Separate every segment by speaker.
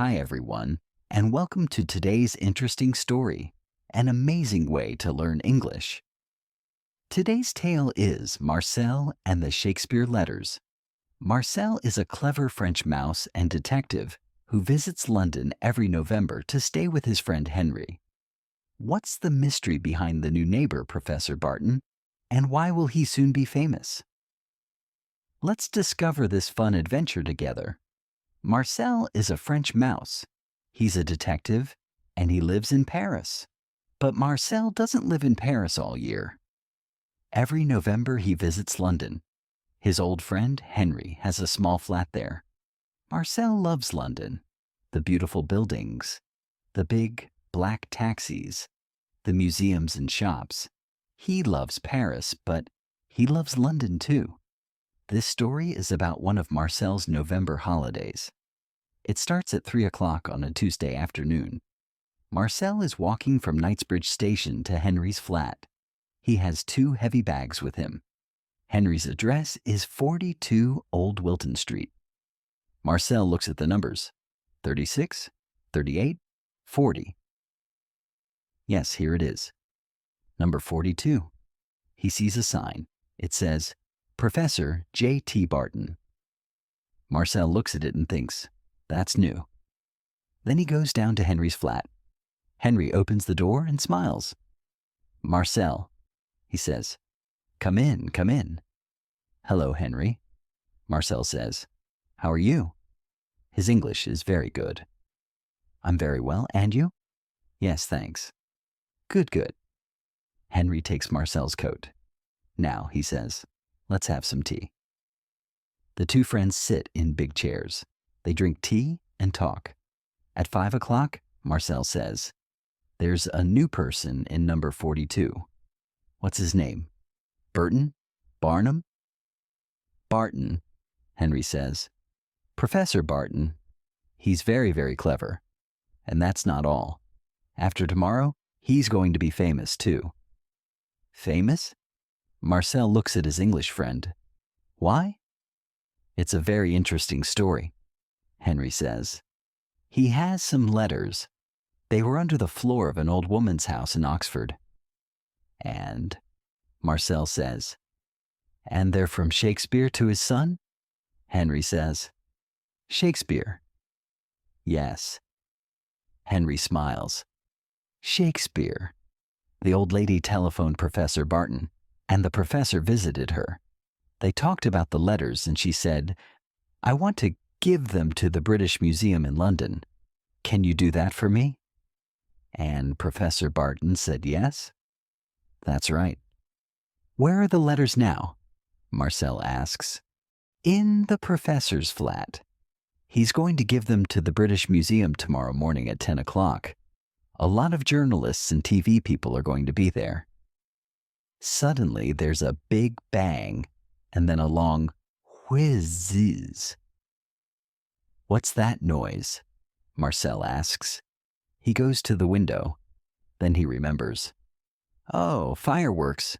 Speaker 1: Hi, everyone, and welcome to today's interesting story, an amazing way to learn English. Today's tale is Marcel and the Shakespeare Letters. Marcel is a clever French mouse and detective who visits London every November to stay with his friend Henry. What's the mystery behind the new neighbor, Professor Barton, and why will he soon be famous? Let's discover this fun adventure together. Marcel is a French mouse. He's a detective, and he lives in Paris. But Marcel doesn't live in Paris all year. Every November he visits London. His old friend, Henry, has a small flat there. Marcel loves London. The beautiful buildings, the big, black taxis, the museums and shops. He loves Paris, but he loves London too. This story is about one of Marcel's November holidays. It starts at 3 o'clock on a Tuesday afternoon. Marcel is walking from Knightsbridge Station to Henry's flat. He has 2 heavy bags with him. Henry's address is 42 Old Wilton Street. Marcel looks at the numbers. 36, 38, 40. Yes, here it is. Number 42. He sees a sign. It says, Professor J.T. Barton. Marcel looks at it and thinks, that's new. Then he goes down to Henry's flat. Henry opens the door and smiles. Marcel, he says, come in, come in. Hello, Henry, Marcel says. How are you? His English is very good. I'm very well, and you? Yes, thanks. Good, good. Henry takes Marcel's coat. Now, he says, let's have some tea. The 2 friends sit in big chairs. They drink tea and talk. At 5 o'clock, Marcel says, there's a new person in number 42. What's his name? Burton? Barnum? Barton, Henry says. Professor Barton. He's very, very clever. And that's not all. After tomorrow, he's going to be famous too. Famous? Marcel looks at his English friend. Why? It's a very interesting story, Henry says. He has some letters. They were under the floor of an old woman's house in Oxford. And, Marcel says, and they're from Shakespeare to his son? Henry says, Shakespeare. Yes. Henry smiles. Shakespeare. The old lady telephoned Professor Barton, and the professor visited her. They talked about the letters, and she said, I want to give them to the British Museum in London. Can you do that for me? And Professor Barton said yes. That's right. Where are the letters now? Marcel asks. In the professor's flat. He's going to give them to the British Museum tomorrow morning at 10 o'clock. A lot of journalists and TV people are going to be there. Suddenly, there's a big bang, and then a long whizz. What's that noise? Marcel asks. He goes to the window. Then he remembers. Oh, fireworks.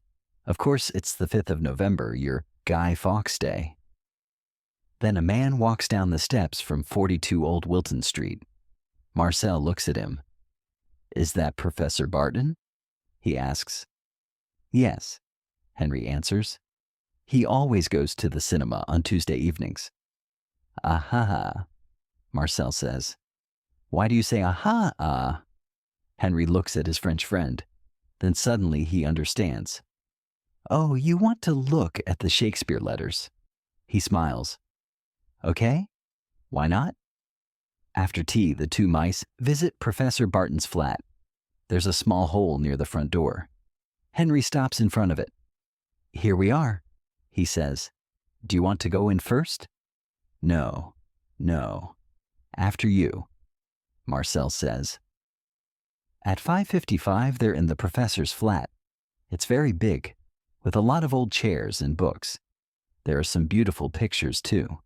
Speaker 1: Of course, it's the 5th of November, your Guy Fawkes Day. Then a man walks down the steps from 42 Old Wilton Street. Marcel looks at him. Is that Professor Barton? He asks. Yes, Henry answers. He always goes to the cinema on Tuesday evenings. Aha, Marcel says. Why do you say aha? Henry looks at his French friend. Then suddenly he understands. Oh, you want to look at the Shakespeare Letters. He smiles. Okay, why not? After tea, the 2 mice visit Professor Barton's flat. There's a small hole near the front door. Henry stops in front of it. Here we are, he says. Do you want to go in first? No, no. After you, Marcel says. At 5:55, they're in the professor's flat. It's very big, with a lot of old chairs and books. There are some beautiful pictures, too.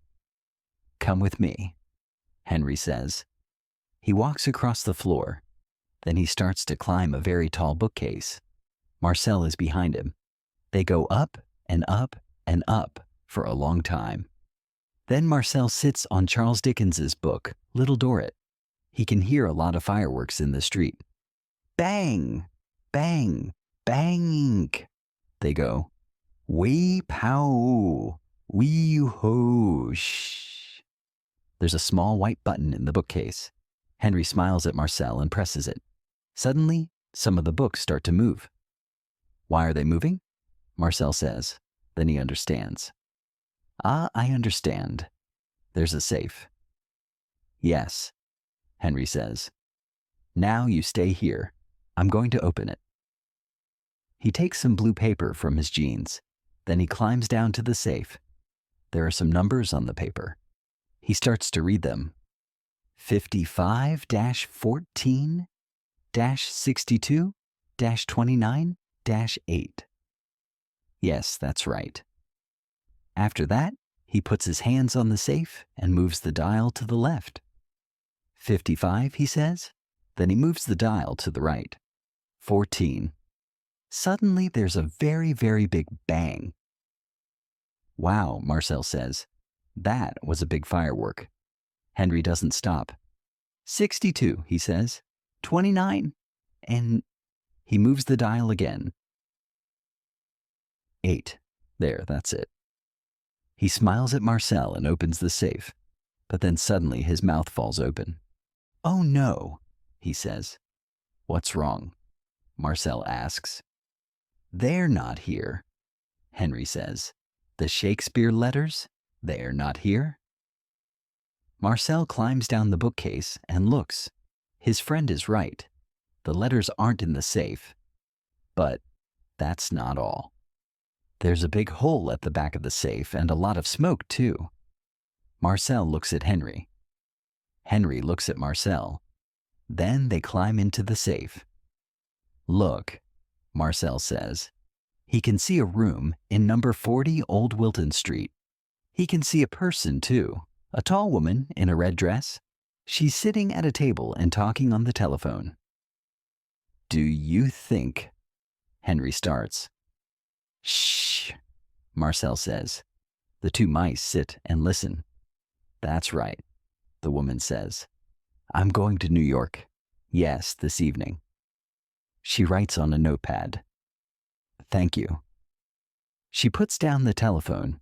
Speaker 1: Come with me, Henry says. He walks across the floor. Then he starts to climb a very tall bookcase. Marcel is behind him. They go up and up and up for a long time. Then Marcel sits on Charles Dickens's book, Little Dorrit. He can hear a lot of fireworks in the street. Bang! Bang! Bang! They go. Wee pow! Wee hoosh! There's a small white button in the bookcase. Henry smiles at Marcel and presses it. Suddenly, some of the books start to move. Why are they moving? Marcel says. Then he understands. Ah, I understand. There's a safe. Yes, Henry says. Now you stay here. I'm going to open it. He takes some blue paper from his jeans. Then he climbs down to the safe. There are some numbers on the paper. He starts to read them. 55-14-62-29-8. Yes, that's right. After that, he puts his hands on the safe and moves the dial to the left. 55, he says. Then he moves the dial to the right. 14. Suddenly, there's a very, very big bang. Wow, Marcel says. That was a big firework. Henry doesn't stop. 62, he says. 29. And he moves the dial again. 8. There, that's it. He smiles at Marcel and opens the safe. But then suddenly his mouth falls open. Oh no, he says. What's wrong? Marcel asks. They're not here, Henry says. The Shakespeare Letters? They're not here? Marcel climbs down the bookcase and looks. His friend is right. The letters aren't in the safe. But that's not all. There's a big hole at the back of the safe and a lot of smoke, too. Marcel looks at Henry. Henry looks at Marcel. Then they climb into the safe. Look, Marcel says. He can see a room in number 40 Old Wilton Street. He can see a person, too. A tall woman in a red dress. She's sitting at a table and talking on the telephone. Do you think... Henry starts. Shh, Marcel says. The two mice sit and listen. That's right, the woman says. I'm going to New York. Yes, this evening. She writes on a notepad. Thank you. She puts down the telephone.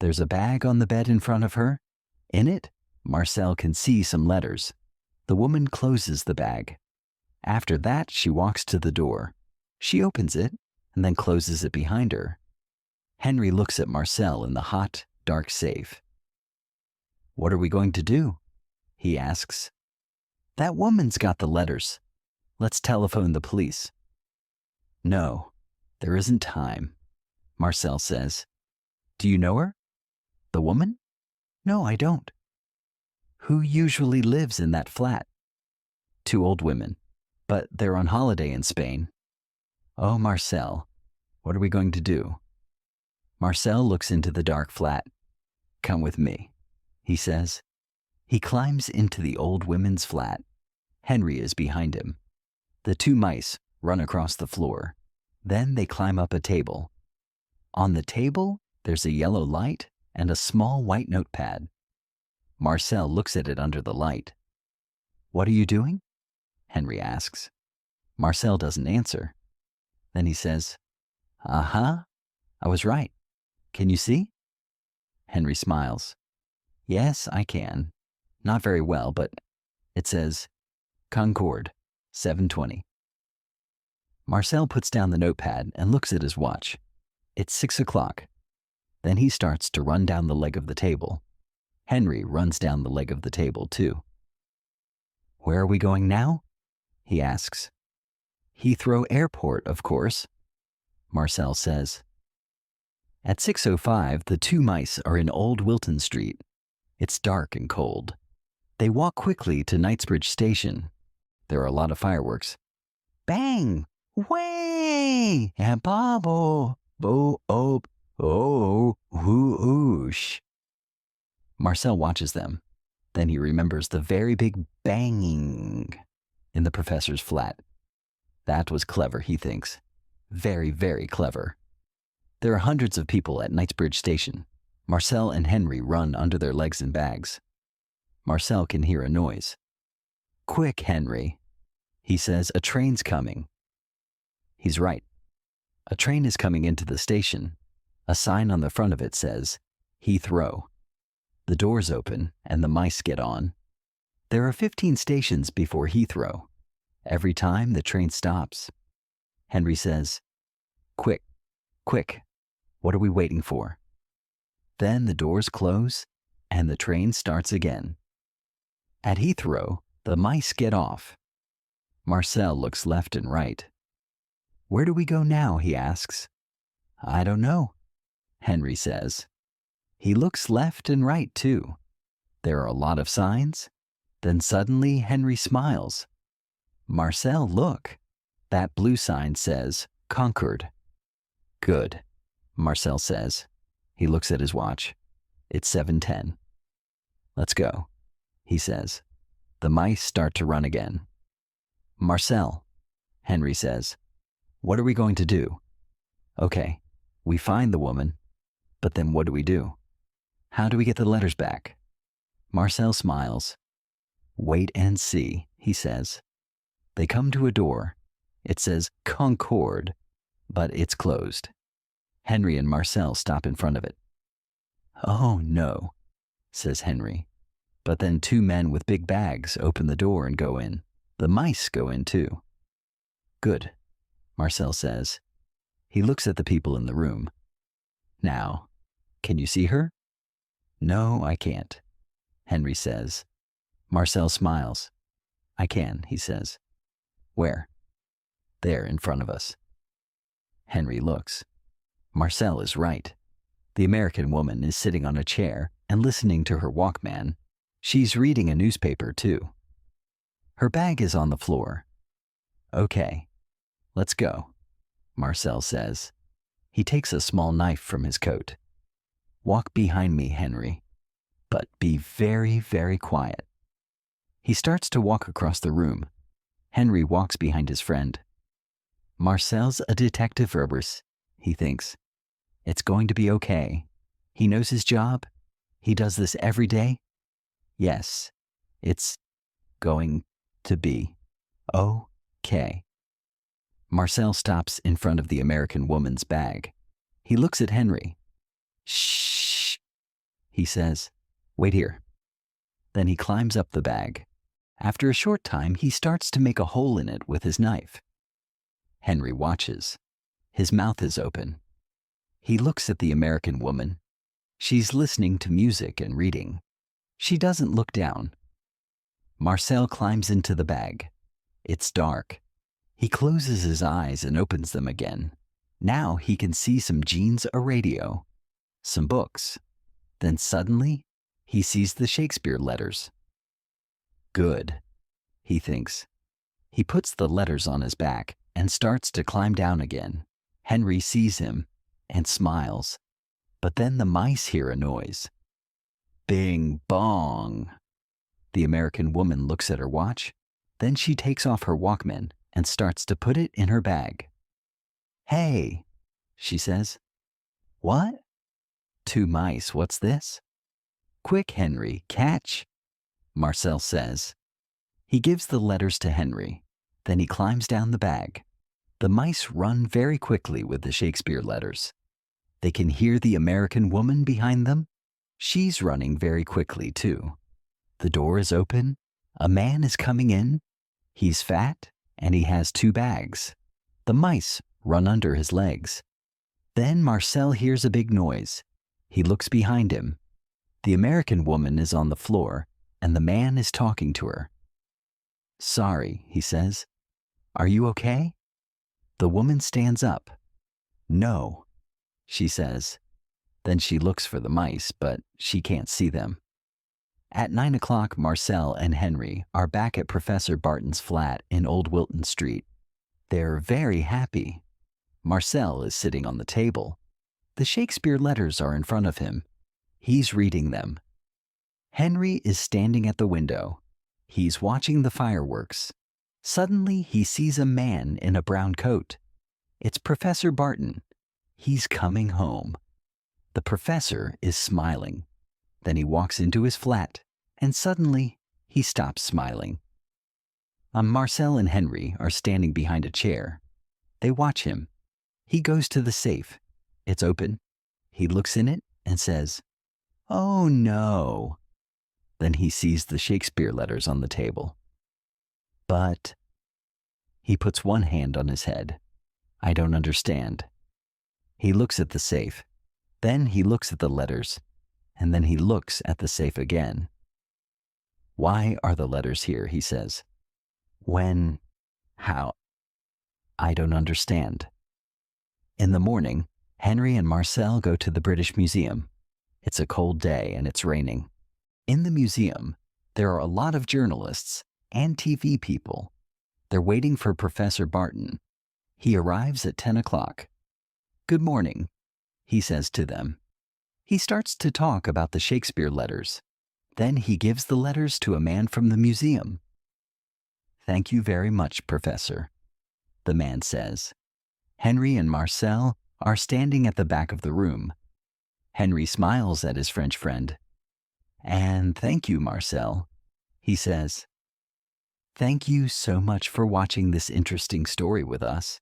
Speaker 1: There's a bag on the bed in front of her. In it, Marcel can see some letters. The woman closes the bag. After that, she walks to the door. She opens it and then closes it behind her. Henry looks at Marcel in the hot, dark safe. What are we going to do? He asks. That woman's got the letters. Let's telephone the police. No, there isn't time, Marcel says. Do you know her? The woman? No, I don't. Who usually lives in that flat? 2 old women, but they're on holiday in Spain. Oh, Marcel, what are we going to do? Marcel looks into the dark flat. Come with me, he says. He climbs into the old women's flat. Henry is behind him. The 2 mice run across the floor. Then they climb up a table. On the table, there's a yellow light and a small white notepad. Marcel looks at it under the light. What are you doing? Henry asks. Marcel doesn't answer. Then he says, Uh-huh, I was right. Can you see? Henry smiles. Yes, I can. Not very well, but it says, Concord, 7:20. Marcel puts down the notepad and looks at his watch. It's 6 o'clock. Then he starts to run down the leg of the table. Henry runs down the leg of the table, too. Where are we going now? He asks. Heathrow Airport, of course, Marcel says. At 6:05, the 2 mice are in Old Wilton Street. It's dark and cold. They walk quickly to Knightsbridge Station. There are a lot of fireworks. Bang! Way! And babo! Bo op! Oh! Whoosh! Marcel watches them. Then he remembers the very big banging in the professor's flat. That was clever, he thinks. Very, very clever. There are hundreds of people at Knightsbridge Station. Marcel and Henry run under their legs and bags. Marcel can hear a noise. Quick, Henry. He says, a train's coming. He's right. A train is coming into the station. A sign on the front of it says, Heathrow. The doors open and the mice get on. There are 15 stations before Heathrow. Every time the train stops. Henry says, quick, quick, what are we waiting for? Then the doors close and the train starts again. At Heathrow, the mice get off. Marcel looks left and right. Where do we go now? He asks. I don't know, Henry says. He looks left and right too. There are a lot of signs. Then suddenly Henry smiles. Marcel, look. That blue sign says Concord. Good, Marcel says. He looks at his watch. It's 7:10. Let's go, he says. The mice start to run again. Marcel, Henry says, what are we going to do? Okay, we find the woman, but then what do we do? How do we get the letters back? Marcel smiles. Wait and see, he says. They come to a door. It says Concord, but it's closed. Henry and Marcel stop in front of it. Oh no, says Henry. But then two men with big bags open the door and go in. The mice go in too. Good, Marcel says. He looks at the people in the room. Now, can you see her? No, I can't, Henry says. Marcel smiles. I can, he says. Where? There in front of us. Henry looks. Marcel is right. The American woman is sitting on a chair and listening to her Walkman. She's reading a newspaper too. Her bag is on the floor. Okay, let's go, Marcel says. He takes a small knife from his coat. Walk behind me, Henry, but be very, very quiet. He starts to walk across the room. Henry walks behind his friend. Marcel's a detective, Roberts, he thinks. It's going to be okay. He knows his job. He does this every day. Yes, it's going to be okay. Marcel stops in front of the American woman's bag. He looks at Henry. Shh, he says. Wait here. Then he climbs up the bag. After a short time, he starts to make a hole in it with his knife. Henry watches. His mouth is open. He looks at the American woman. She's listening to music and reading. She doesn't look down. Marcel climbs into the bag. It's dark. He closes his eyes and opens them again. Now he can see some jeans, a radio, some books. Then suddenly, he sees the Shakespeare Letters. Good, he thinks. He puts the letters on his back and starts to climb down again. Henry sees him and smiles. But then the mice hear a noise. Bing bong. The American woman looks at her watch. Then she takes off her Walkman and starts to put it in her bag. Hey, she says. What? Two mice, what's this? Quick, Henry, catch, Marcel says. He gives the letters to Henry. Then he climbs down the bag. The mice run very quickly with the Shakespeare Letters. They can hear the American woman behind them. She's running very quickly too. The door is open. A man is coming in. He's fat and he has two bags. The mice run under his legs. Then Marcel hears a big noise. He looks behind him. The American woman is on the floor and the man is talking to her. Sorry, he says. Are you okay? The woman stands up. No, she says. Then she looks for the mice, but she can't see them. At 9 o'clock, Marcel and Henry are back at Professor Barton's flat in Old Wilton Street. They're very happy. Marcel is sitting on the table. The Shakespeare Letters are in front of him. He's reading them. Henry is standing at the window. He's watching the fireworks. Suddenly, he sees a man in a brown coat. It's Professor Barton. He's coming home. The professor is smiling. Then he walks into his flat, and suddenly, he stops smiling. Marcel and Henry are standing behind a chair. They watch him. He goes to the safe. It's open. He looks in it and says, "Oh no." Then he sees the Shakespeare letters on the table. But he puts one hand on his head. I don't understand. He looks at the safe. Then he looks at the letters. And then he looks at the safe again. Why are the letters here, he says. When? How? I don't understand. In the morning, Henry and Marcel go to the British Museum. It's a cold day and it's raining. In the museum, there are a lot of journalists and TV people. They're waiting for Professor Barton. He arrives at 10 o'clock. "Good morning," he says to them. He starts to talk about the Shakespeare letters. Then he gives the letters to a man from the museum. "Thank you very much, Professor," the man says. Henry and Marcel are standing at the back of the room. Henry smiles at his French friend. "And thank you, Marcel," he says. Thank you so much for watching this interesting story with us.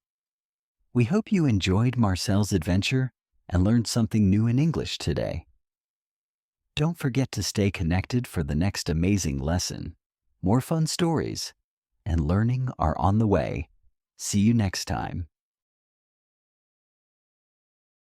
Speaker 1: We hope you enjoyed Marcel's adventure and learned something new in English today. Don't forget to stay connected for the next amazing lesson. More fun stories and learning are on the way. See you next time.